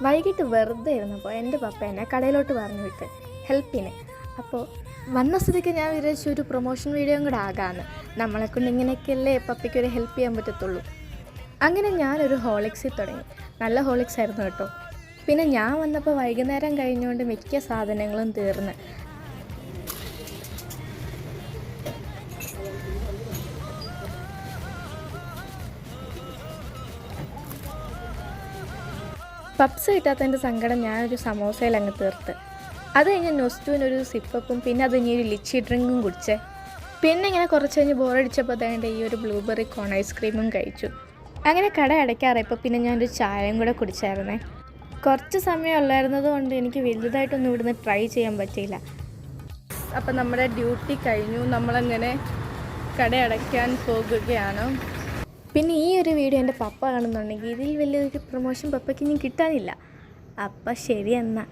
വൈകിട്ട് വെറുതെ ഇരുന്നപ്പോൾ എൻ്റെ പപ്പ എന്നെ കടയിലോട്ട് പറഞ്ഞു വിട്ട് ഹെൽപ്പിന്. അപ്പോൾ വന്ന സ്ഥിതിക്ക് ഞാൻ വിചാരിച്ചു ഒരു പ്രൊമോഷൻ വീഡിയോയും കൂടെ ആകാമെന്ന്. നമ്മളെക്കൊണ്ട് ഇങ്ങനെയൊക്കെയല്ലേ പപ്പയ്ക്ക് ഒരു ഹെൽപ്പ് ചെയ്യാൻ പറ്റത്തുള്ളൂ. അങ്ങനെ ഞാനൊരു ഹോളിക്സിൽ തുടങ്ങി. നല്ല ഹോളിക്സ് ആയിരുന്നു കേട്ടോ. പിന്നെ ഞാൻ വന്നപ്പോൾ വൈകുന്നേരം കഴിഞ്ഞുകൊണ്ട് മിക്ക സാധനങ്ങളും തീർന്ന്. പപ്സ് കിട്ടാത്തതിൻ്റെ സങ്കടം ഞാനൊരു സമോസയിൽ അങ്ങ് തീർത്ത്. അത് കഴിഞ്ഞ് നൊസ്റ്റുവിനൊരു സിപ്പപ്പും പിന്നെ അത് കഴിഞ്ഞ് ഒരു ലിച്ചി ഡ്രിങ്കും കുടിച്ചേ. പിന്നെ ഇങ്ങനെ കുറച്ച് കഴിഞ്ഞ് ബോറടിച്ചപ്പോൾ തന്നെ ഈ ഒരു ബ്ലൂബെറി കോൺ ഐസ്ക്രീമും കഴിച്ചു. അങ്ങനെ കട അടയ്ക്കാറായപ്പോൾ പിന്നെ ഞാനൊരു ചായയും കൂടെ കുടിച്ചായിരുന്നേ. കുറച്ച് സമയം ഉള്ളായിരുന്നത് കൊണ്ട് എനിക്ക് വലുതായിട്ടൊന്നും ഇവിടുന്ന് ട്രൈ ചെയ്യാൻ പറ്റിയില്ല. അപ്പം നമ്മുടെ ഡ്യൂട്ടി കഴിഞ്ഞു. നമ്മളങ്ങനെ കട അടയ്ക്കാൻ പോകുകയാണ്. പിന്നെ ഈ ഒരു വീഡിയോ എൻ്റെ പപ്പ കാണുന്നുണ്ടെങ്കിൽ ഇതിൽ വലിയൊരു പ്രൊമോഷൻ പപ്പയ്ക്ക് ഇനി കിട്ടാനില്ല. അപ്പം ശരി എന്നാൽ.